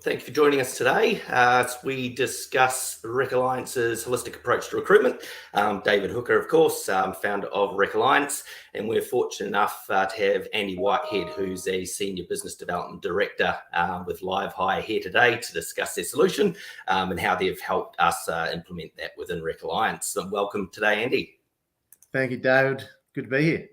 Thank you for joining us today as we discuss RecAlliance's holistic approach to recruitment. David Hooker, of course, founder of RecAlliance, and we're fortunate enough to have Andy Whitehead, who's a Senior Business Development Director with LiveHire here today to discuss their solution and how they've helped us implement that within RecAlliance. So welcome today, Andy. Thank you, David. Good to be here.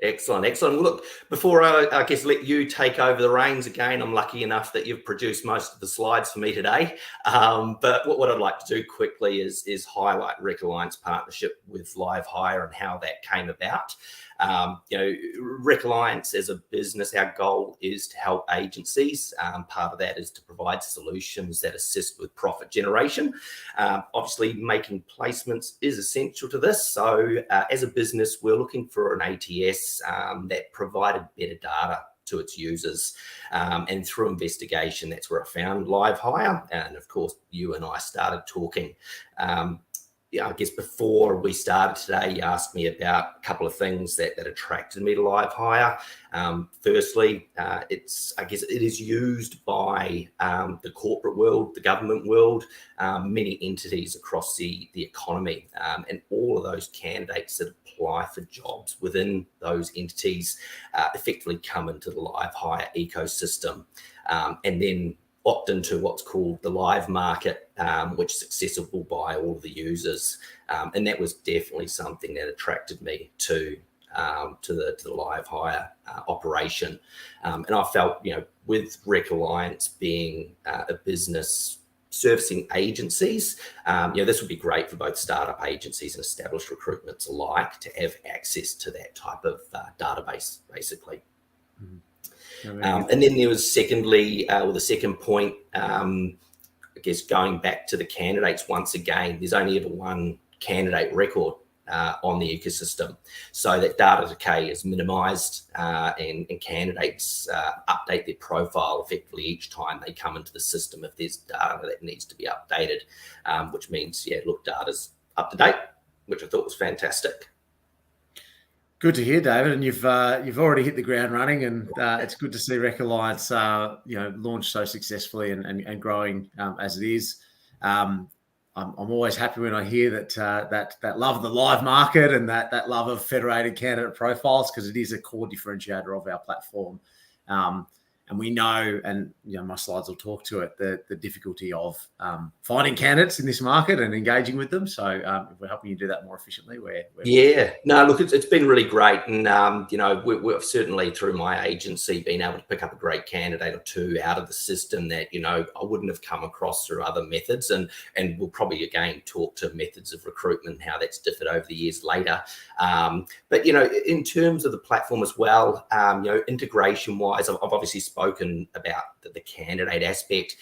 Excellent. Well, look, before I guess let you take over the reins again, I'm lucky enough that you've produced most of the slides for me today. But what I'd like to do quickly is highlight RecAlliance partnership with LiveHire and how that came about. RecAlliance as a business, our goal is to help agencies. Part of that is to provide solutions that assist with profit generation. Obviously, making placements is essential to this. So as a business, we're looking for an ATS that provided better data to its users. And through investigation, that's where I found LiveHire. And of course, you and I started talking. I guess before we started today, you asked me about a couple of things that attracted me to LiveHire. Firstly, I guess it is used by the corporate world, the government world, many entities across the economy, and all of those candidates that apply for jobs within those entities effectively come into the LiveHire ecosystem, and then opt into what's called the live market, which is accessible by all of the users, and that was definitely something that attracted me to the LiveHire operation, and I felt, with RecAlliance being a business servicing agencies, this would be great for both startup agencies and established recruitments alike to have access to that type of database, basically. Mm-hmm. And then there was the second point, I guess going back to the candidates once again, there's only ever one candidate record on the ecosystem. So that data decay is minimized and candidates update their profile effectively each time they come into the system if there's data that needs to be updated, which means, data's up to date, which I thought was fantastic. Good to hear, David, and you've already hit the ground running, and it's good to see RecAlliance launch so successfully and growing as it is. I'm always happy when I hear that love of the live market and that love of federated candidate profiles, because it is a core differentiator of our platform. And we know, and my slides will talk to it, the difficulty of finding candidates in this market and engaging with them. So if we're helping you do that more efficiently, it's been really great, and we've certainly through my agency been able to pick up a great candidate or two out of the system that I wouldn't have come across through other methods, and we'll probably again talk to methods of recruitment and how that's differed over the years later. But in terms of the platform as well, integration wise, I've obviously spoken about the candidate aspect.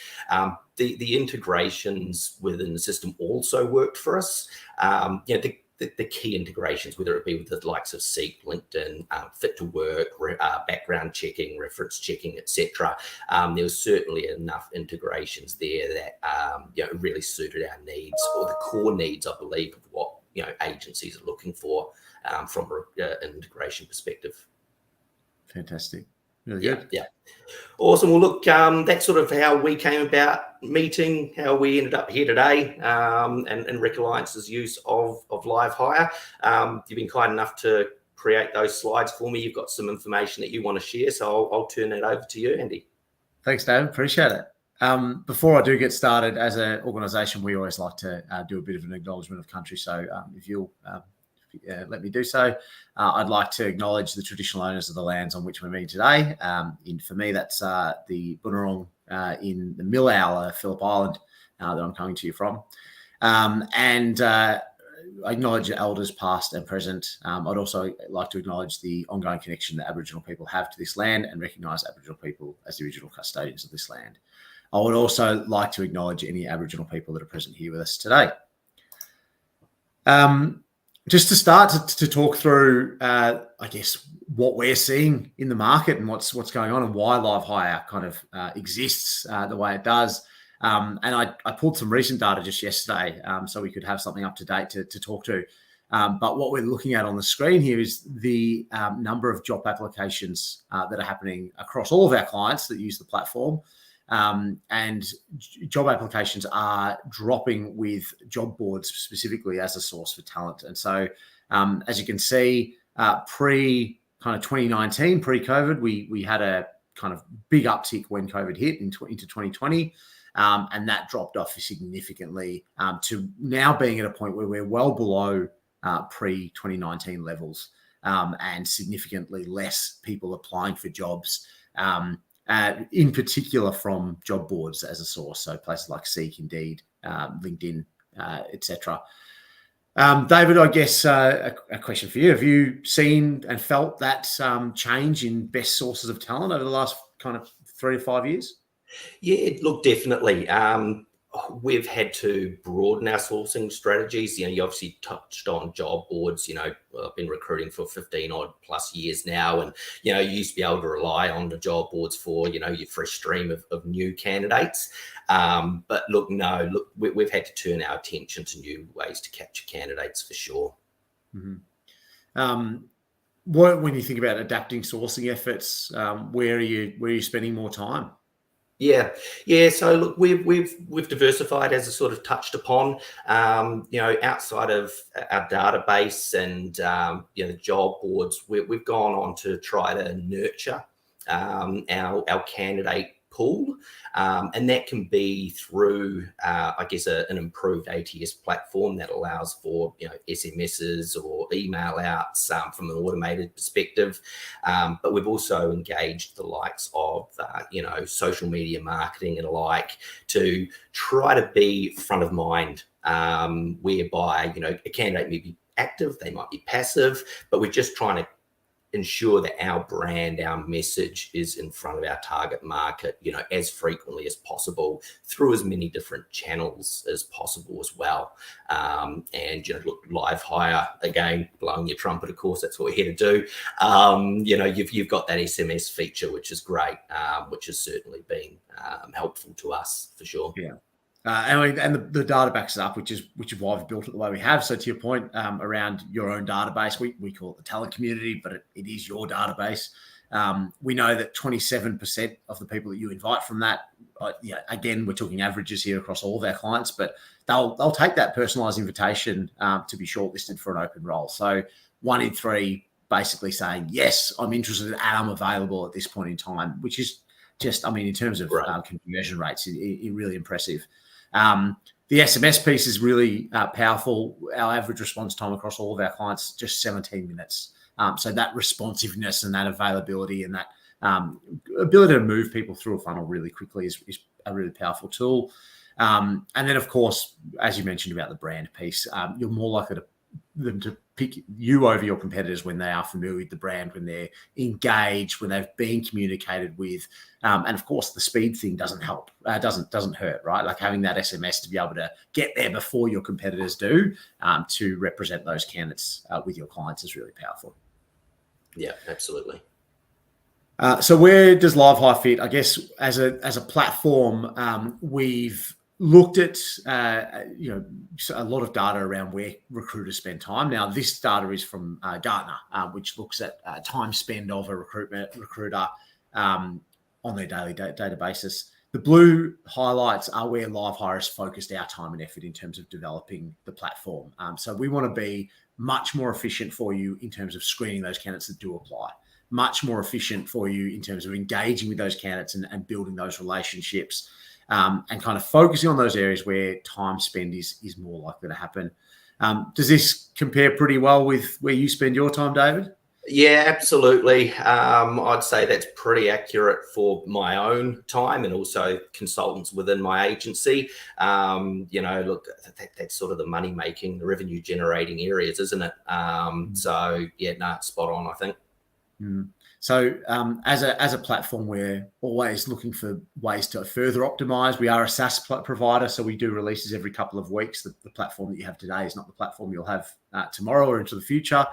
The integrations within the system also worked for us. The key integrations, whether it be with the likes of Seek, LinkedIn, Fit to Work, background checking, reference checking, etc. There was certainly enough integrations there that really suited our needs, or the core needs, I believe, of what agencies are looking for from an integration perspective. Fantastic. Really good. Yeah. Awesome. Well, look, that's sort of how we came about meeting, how we ended up here today, and RecAlliance's use of LiveHire. You've been kind enough to create those slides for me. You've got some information that you want to share, so I'll turn that over to you, Andy. Thanks, David. Appreciate it. Before I do get started, as an organisation, we always like to do a bit of an acknowledgement of country. So if you'll let me do so. I'd like to acknowledge the traditional owners of the lands on which we're meeting today. For me, that's the Bunurong in the Millau, Phillip Island, that I'm coming to you from. And I acknowledge elders past and present. I'd also like to acknowledge the ongoing connection that Aboriginal people have to this land and recognise Aboriginal people as the original custodians of this land. I would also like to acknowledge any Aboriginal people that are present here with us today. Just to start to talk through, I guess, what we're seeing in the market and what's going on and why LiveHire kind of exists the way it does. And I pulled some recent data just yesterday so we could have something up to date to talk to. But what we're looking at on the screen here is the number of job applications that are happening across all of our clients that use the platform. and job applications are dropping with job boards specifically as a source for talent. And so, as you can see, pre kind of 2019, pre-COVID, we had a kind of big uptick when COVID hit into 2020. And that dropped off significantly to now being at a point where we're well below pre-2019 levels, and significantly less people applying for jobs, in particular from job boards as a source, so places like Seek, Indeed, LinkedIn, etc. David, I guess a question for you. Have you seen and felt that change in best sources of talent over the last kind of 3 to 5 years? Yeah, look, definitely. We've had to broaden our sourcing strategies. You obviously touched on job boards. I've been recruiting for 15 odd plus years now. And, you used to be able to rely on the job boards for, your fresh stream of new candidates. But look, we've had to turn our attention to new ways to capture candidates for sure. Mm-hmm. When you think about adapting sourcing efforts, where are you spending more time? Yeah. So look, we've diversified, as I sort of touched upon. Outside of our database and the job boards, we've gone on to try to nurture our candidate pool, and that can be through, an improved ATS platform that allows for SMSs or email outs from an automated perspective. But we've also engaged the likes of social media marketing and alike to try to be front of mind, whereby a candidate may be active, they might be passive, but we're just trying to ensure that our brand, our message is in front of our target market, as frequently as possible through as many different channels as possible as well. And, look, LiveHire, again, blowing your trumpet, of course, that's what we're here to do. You've got that SMS feature, which is great, which has certainly been helpful to us for sure. Yeah. And the data backs it up, which is why we've built it the way we have. So to your point around your own database, we call it the talent community, but it is your database. We know that 27% of the people that you invite from that, again, we're talking averages here across all of our clients, but they'll take that personalized invitation to be shortlisted for an open role. So 1 in 3 basically saying, yes, I'm interested and I'm available at this point in time, which is just, in terms of conversion rates, it really impressive. The SMS piece is really powerful. Our average response time across all of our clients, just 17 minutes. So that responsiveness and that availability and that ability to move people through a funnel really quickly is a really powerful tool. And then, of course, as you mentioned about the brand piece, you're more likely them to pick you over your competitors when they are familiar with the brand, when they're engaged, when they've been communicated with. And of course, the speed thing doesn't help, doesn't hurt, right? Like having that SMS to be able to get there before your competitors do, to represent those candidates with your clients is really powerful. Yeah, absolutely. So where does LiveHire fit? I guess as a platform, we've looked at a lot of data around where recruiters spend time. Now, this data is from Gartner, which looks at time spent of a recruiter on their daily data basis. The blue highlights are where LiveHire has focused our time and effort in terms of developing the platform. So we want to be much more efficient for you in terms of screening those candidates that do apply, much more efficient for you in terms of engaging with those candidates and building those relationships. And kind of focusing on those areas where time spent is more likely to happen. Does this compare pretty well with where you spend your time, David? Yeah, absolutely. I'd say that's pretty accurate for my own time and also consultants within my agency. Look, that's sort of the money making, the revenue generating areas, isn't it? So yeah, no, it's spot on, I think. So as a platform, we're always looking for ways to further optimize. We are a SaaS provider, so we do releases every couple of weeks. The platform that you have today is not the platform you'll have tomorrow or into the future.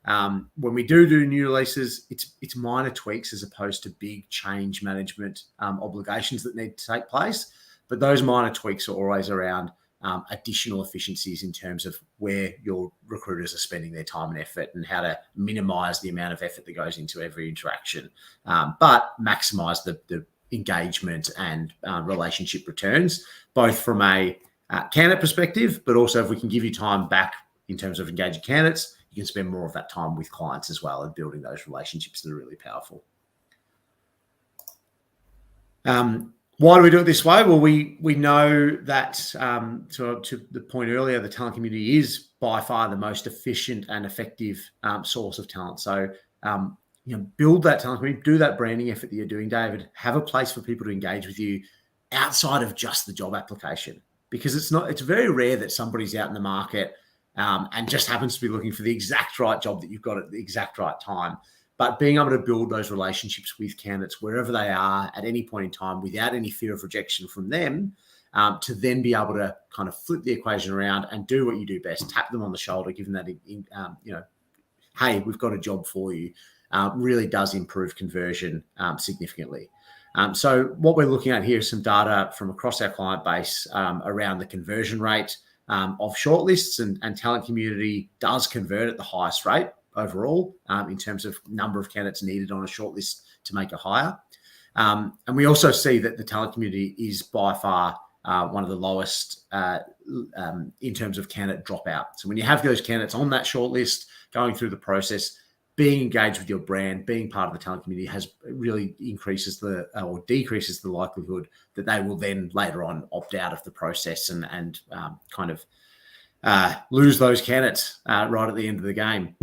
When we do new releases, it's minor tweaks as opposed to big change management obligations that need to take place. But those minor tweaks are always around additional efficiencies in terms of where your recruiters are spending their time and effort and how to minimize the amount of effort that goes into every interaction, but maximize the engagement and relationship returns, both from a candidate perspective, but also if we can give you time back in terms of engaging candidates, you can spend more of that time with clients as well and building those relationships that are really powerful. Why do we do it this way? Well, we know that, to the point earlier, the talent community is by far the most efficient and effective source of talent. So, build that talent community, do that branding effort that you're doing, David. Have a place for people to engage with you outside of just the job application, because it's very rare that somebody's out in the market and just happens to be looking for the exact right job that you've got at the exact right time. But being able to build those relationships with candidates wherever they are at any point in time without any fear of rejection from them, to then be able to kind of flip the equation around and do what you do best, tap them on the shoulder, give them that, hey, we've got a job for you, really does improve conversion significantly. So what we're looking at here is some data from across our client base around the conversion rate of shortlists, and talent community does convert at the highest rate overall in terms of number of candidates needed on a shortlist to make a hire. And we also see that the talent community is by far one of the lowest in terms of candidate dropout. So when you have those candidates on that shortlist going through the process, being engaged with your brand, being part of the talent community really increases or decreases the likelihood that they will then later on opt out of the process and kind of lose those candidates right at the end of the game.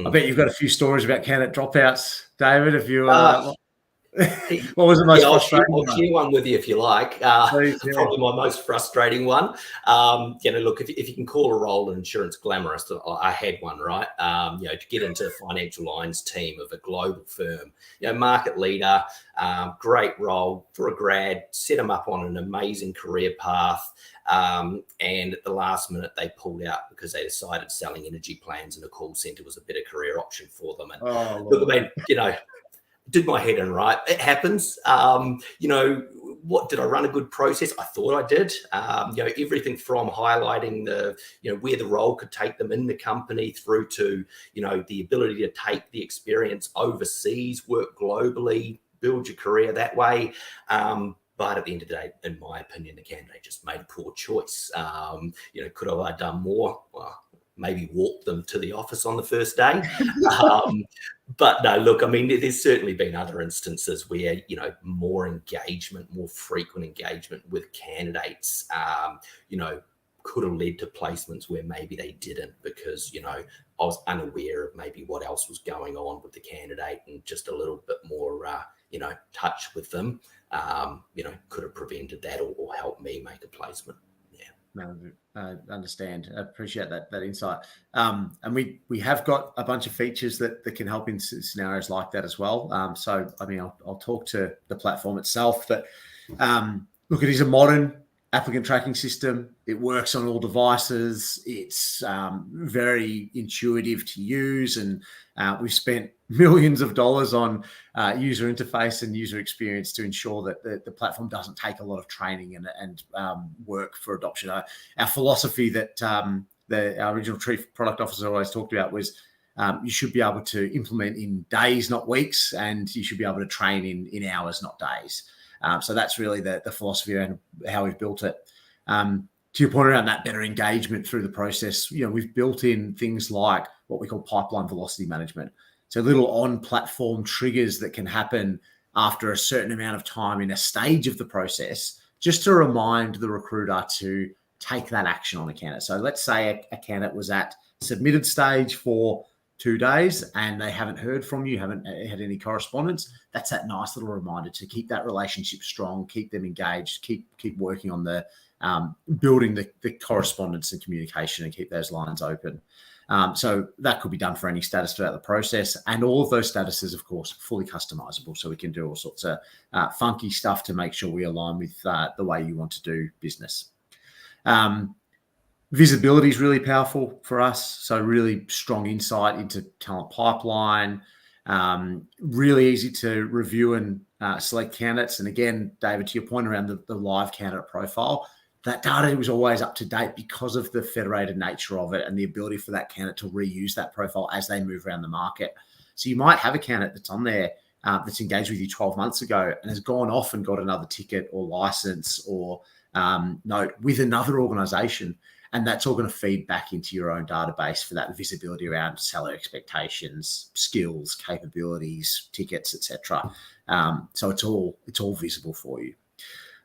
I bet you've got a few stories about candidate dropouts, David. If you, what was the most frustrating? I'll share one with you if you like. Please, probably my most frustrating one. Look, if you can call a role in insurance glamorous, I had one, right? To get into the financial lines team of a global firm, market leader, great role for a grad, set them up on an amazing career path. And at the last minute, they pulled out because they decided selling energy plans in a call center was a better career option for them. And look, I mean, did my head in, right? It happens. What did I run a good process? I thought I did. Everything from highlighting where the role could take them in the company through to, the ability to take the experience overseas, work globally, build your career that way. But at the end of the day, in my opinion, the candidate just made a poor choice. Could I have done more? Well, maybe walk them to the office on the first day. But no, look, I mean, there's certainly been other instances where, more engagement, more frequent engagement with candidates, could have led to placements where maybe they didn't because, I was unaware of maybe what else was going on with the candidate, and just a little bit more, touch with them, could have prevented that or helped me make a placement. No, I understand. I appreciate that insight. And we have got a bunch of features that can help in scenarios like that as well. So, I mean, I'll talk to the platform itself, but look, it is a modern applicant tracking system. It works on all devices. It's very intuitive to use, and we've spent millions of dollars on user interface and user experience to ensure that the platform doesn't take a lot of training and work for adoption. Our philosophy that our original chief product officer always talked about was you should be able to implement in days, not weeks, and you should be able to train in hours, not days. So that's really the philosophy and how we've built it. To your point around that better engagement through the process, we've built in things like what we call pipeline velocity management. So little on-platform triggers that can happen after a certain amount of time in a stage of the process, just to remind the recruiter to take that action on a candidate. So let's say a candidate was at submitted stage for 2 days and they haven't heard from you, haven't had any correspondence. That's that nice little reminder to keep that relationship strong, keep them engaged, keep working on the building the correspondence and communication, and keep those lines open. So that could be done for any status throughout the process, and all of those statuses, of course, fully customizable. So we can do all sorts of funky stuff to make sure we align with the way you want to do business. Visibility is really powerful for us. So really strong insight into talent pipeline, really easy to review and select candidates. And again, David, to your point around the live candidate profile, that data was always up to date because of the federated nature of it and the ability for that candidate to reuse that profile as they move around the market. So you might have a candidate that's on there that's engaged with you 12 months ago and has gone off and got another ticket or license or note with another organisation. And that's all going to feed back into your own database for that visibility around salary expectations, skills, capabilities, tickets, etc. So it's all visible for you.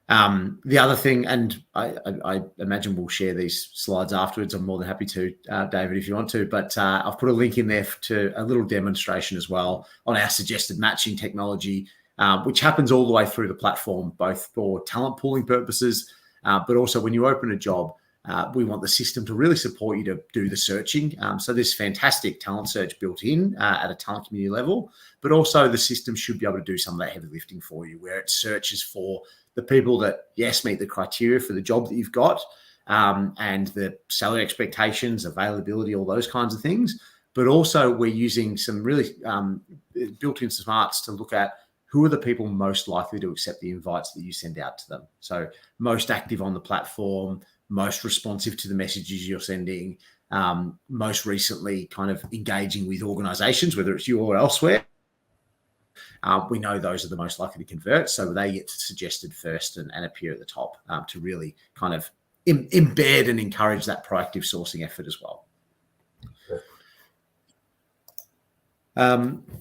The other thing, and I imagine we'll share these slides afterwards. I'm more than happy to, David, if you want to. But I've put a link in there to a little demonstration as well on our suggested matching technology, which happens all the way through the platform, both for talent pooling purposes, but also when you open a job. We want the system to really support you to do the searching. So there's fantastic talent search built in at a talent community level, but also the system should be able to do some of that heavy lifting for you, where it searches for the people that, yes, meet the criteria for the job that you've got, and the salary expectations, availability, all those kinds of things. But also we're using some really built-in smarts to look at who are the people most likely to accept the invites that you send out to them. So most active on the platform, most responsive to the messages you're sending, most recently kind of engaging with organizations, whether it's you or elsewhere. We know those are the most likely to convert, so they get suggested first and appear at the top to really kind of embed and encourage that proactive sourcing effort as well.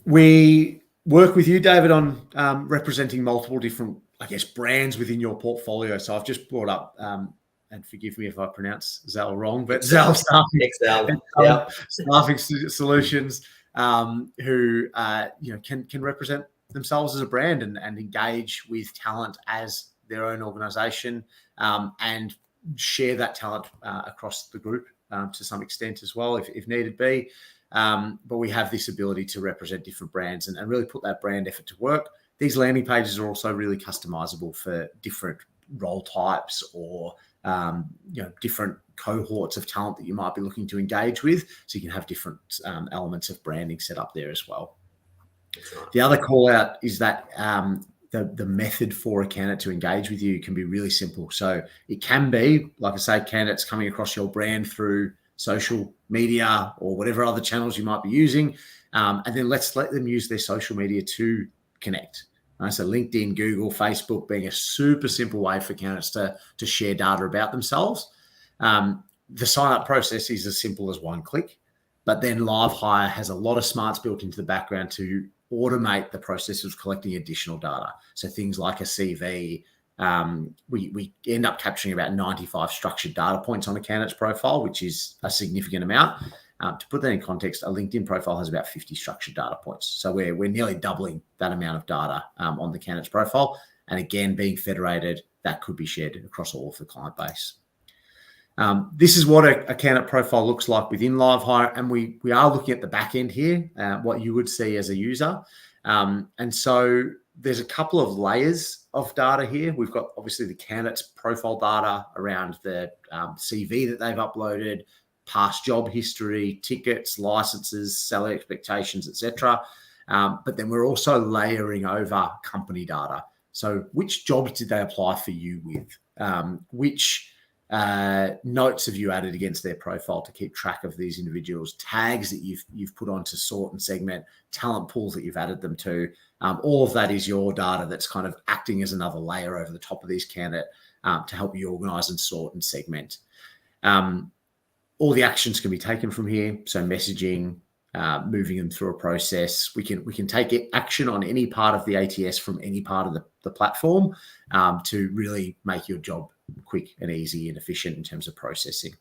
We work with you, David, on representing multiple different, I guess, brands within your portfolio. So I've just brought up, and forgive me if I pronounce Zell wrong, but Zell Staffing Solutions, who can represent themselves as a brand and engage with talent as their own organisation, and share that talent across the group to some extent as well, if needed be. But we have this ability to represent different brands and really put that brand effort to work. These landing pages are also really customizable for different role types or different cohorts of talent that you might be looking to engage with. So you can have different elements of branding set up there as well. The other call out is that the method for a candidate to engage with you can be really simple. So it can be, like I say, candidates coming across your brand through social media or whatever other channels you might be using. And then let's let them use their social media to connect. Right? So LinkedIn, Google, Facebook being a super simple way for candidates to share data about themselves. The sign-up process is as simple as one click, but then LiveHire has a lot of smarts built into the background to automate the process of collecting additional data. So things like a CV, we end up capturing about 95 structured data points on a candidate's profile, which is a significant amount. To put that in context, a LinkedIn profile has about 50 structured data points. So we're nearly doubling that amount of data on the candidate's profile. And again, being federated, that could be shared across all of the client base. This is what a candidate profile looks like within LiveHire, and we are looking at the back end here, what you would see as a user. And so there's a couple of layers of data here. We've got obviously the candidate's profile data around the CV that they've uploaded, past job history, tickets, licenses, salary expectations, etc. But then we're also layering over company data. So which jobs did they apply for you with? Which notes have you added against their profile to keep track of these individuals, tags that you've put on to sort and segment, talent pools that you've added them to. All of that is your data that's kind of acting as another layer over the top of these candidates to help you organize and sort and segment. All the actions can be taken from here. So messaging, moving them through a process. We can take action on any part of the ATS from any part of the platform to really make your job quick and easy and efficient in terms of processing.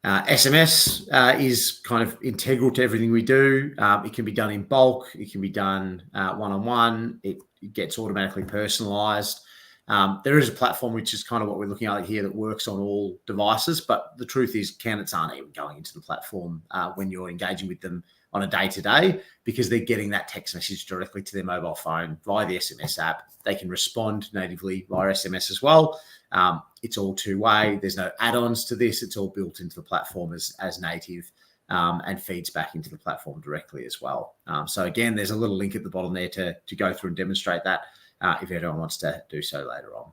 SMS is kind of integral to everything we do. It can be done in bulk. It can be done one-on-one. It gets automatically personalized. There is a platform, which is kind of what we're looking at here, that works on all devices. But the truth is candidates aren't even going into the platform when you're engaging with them on a day-to-day, because they're getting that text message directly to their mobile phone via the SMS app. They can respond natively via SMS as well. It's all two-way. There's no add-ons to this. It's all built into the platform as native and feeds back into the platform directly as well. So again, there's a little link at the bottom there to go through and demonstrate that if anyone wants to do so later on.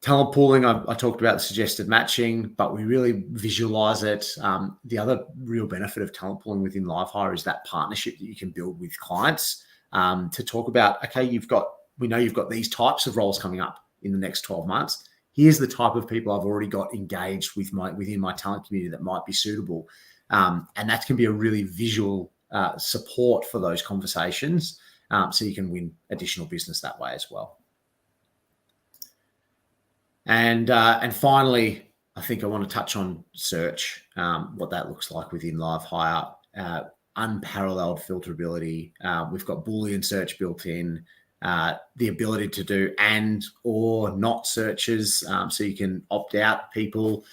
Talent pooling, I talked about the suggested matching, but we really visualize it. The other real benefit of talent pooling within LiveHire is that partnership that you can build with clients to talk about, okay, we know you've got these types of roles coming up in the next 12 months. Here's the type of people I've already got engaged with within my talent community that might be suitable. And that can be a really visual support for those conversations. So you can win additional business that way as well. And finally, I think I want to touch on search, what that looks like within LiveHire. Unparalleled filterability. We've got Boolean search built in, the ability to do and or not searches, so you can opt out people.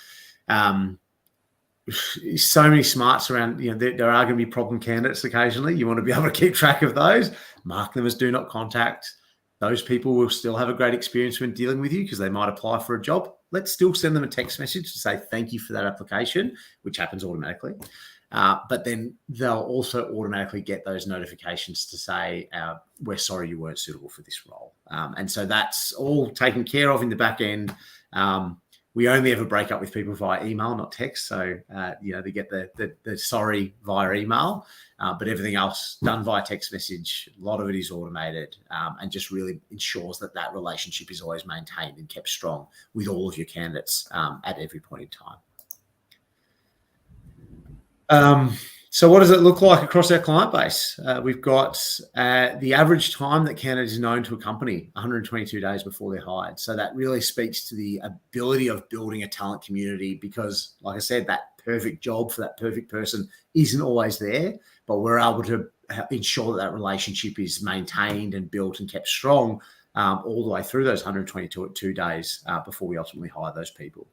So many smarts around, there are going to be problem candidates occasionally. You want to be able to keep track of those, mark them as do not contact. Those people will still have a great experience when dealing with you because they might apply for a job. Let's still send them a text message to say thank you for that application, which happens automatically. But then they'll also automatically get those notifications to say, we're sorry you weren't suitable for this role. And so that's all taken care of in the back end. We only ever break up with people via email, not text. So, they get the sorry via email, but everything else done via text message. A lot of it is automated and just really ensures that relationship is always maintained and kept strong with all of your candidates at every point in time. So what does it look like across our client base? We've got the average time that candidate is known to a company, 122 days before they're hired. So that really speaks to the ability of building a talent community because, like I said, that perfect job for that perfect person isn't always there, but we're able to ensure that relationship is maintained and built and kept strong all the way through those 122 days before we ultimately hire those people.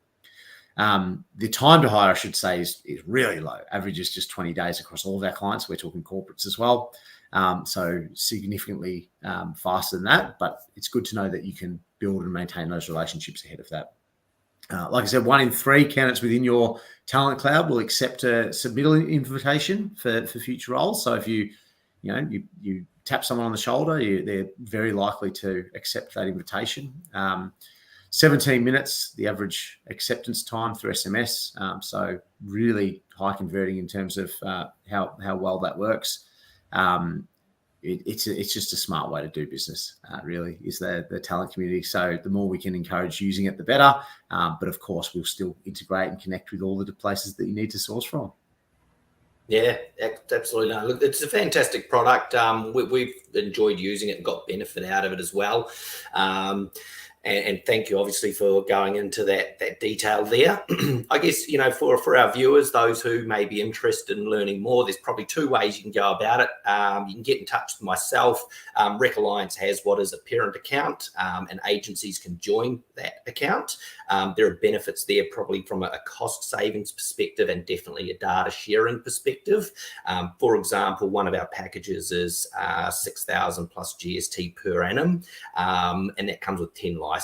The time to hire, I should say, is really low. Average is just 20 days across all of our clients. We're talking corporates as well. So significantly faster than that, but it's good to know that you can build and maintain those relationships ahead of that. Like I said, 1 in 3 candidates within your talent cloud will accept a submittal invitation for future roles. So if you tap someone on the shoulder, they're very likely to accept that invitation. 17 minutes, the average acceptance time through SMS. So really high converting in terms of how well that works. It's just a smart way to do business, really, is the talent community. So the more we can encourage using it, the better. But of course, we'll still integrate and connect with all the places that you need to source from. Yeah, absolutely. No, look, it's a fantastic product. We've enjoyed using it and got benefit out of it as well. And thank you, obviously, for going into that detail there. I guess, for our viewers, those who may be interested in learning more, there's probably 2 ways you can go about it. You can get in touch with myself. RecAlliance has what is a parent account, and agencies can join that account. There are benefits there probably from a cost savings perspective and definitely a data sharing perspective. For example, one of our packages is 6,000 plus GST per annum, and that comes with 10 licenses.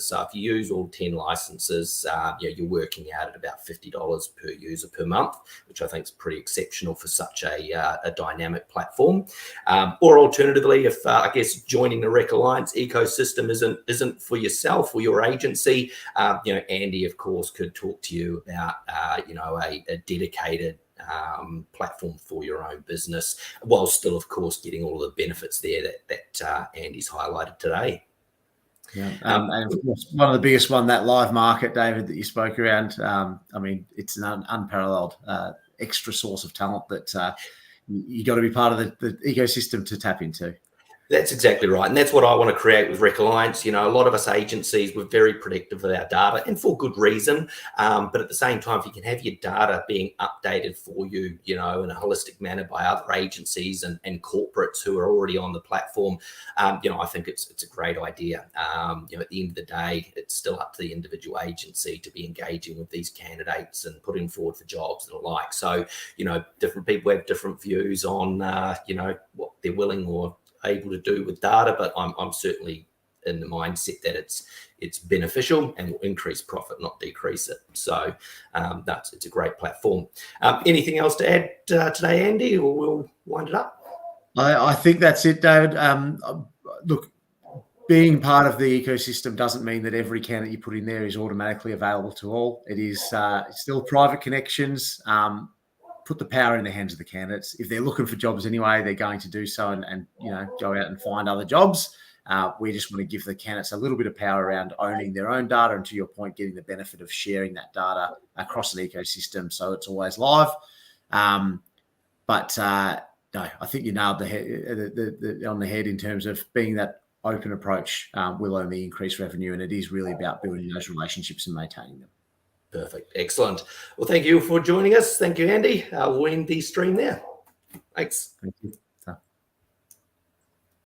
So if you use all 10 licenses, you're working out at about $50 per user per month, which I think is pretty exceptional for such a dynamic platform. Or alternatively, if I guess joining the RecAlliance ecosystem isn't for yourself or your agency, Andy, of course, could talk to you about a dedicated platform for your own business, while still, of course, getting all the benefits there that Andy's highlighted today. Yeah, and of course, one of the biggest one, that live market, David, that you spoke around. It's an unparalleled extra source of talent that you got to be part of the ecosystem to tap into. That's exactly right. And that's what I want to create with RecAlliance. A lot of us agencies, we're very predictive of our data, and for good reason. But at the same time, if you can have your data being updated for you, in a holistic manner by other agencies and corporates who are already on the platform, I think it's a great idea. At the end of the day, it's still up to the individual agency to be engaging with these candidates and putting forward for jobs and the like. So, different people have different views on, what they're willing or able to do with data, but I'm certainly in the mindset that it's beneficial and will increase profit, not decrease it. So it's a great platform. Anything else to add today, Andy, or we'll wind it up? I think that's it, David. Look, being part of the ecosystem doesn't mean that every candidate you put in there is automatically available to all. It is still private connections. Put the power in the hands of the candidates. If they're looking for jobs anyway, they're going to do so and go out and find other jobs. We just want to give the candidates a little bit of power around owning their own data and, to your point, getting the benefit of sharing that data across an ecosystem so it's always live. No, I think you nailed on the head in terms of being that open approach will only increase revenue, and it is really about building those relationships and maintaining them. Perfect. Excellent. Well, thank you for joining us. Thank you, Andy. We'll end the stream there. Thanks. Thank you.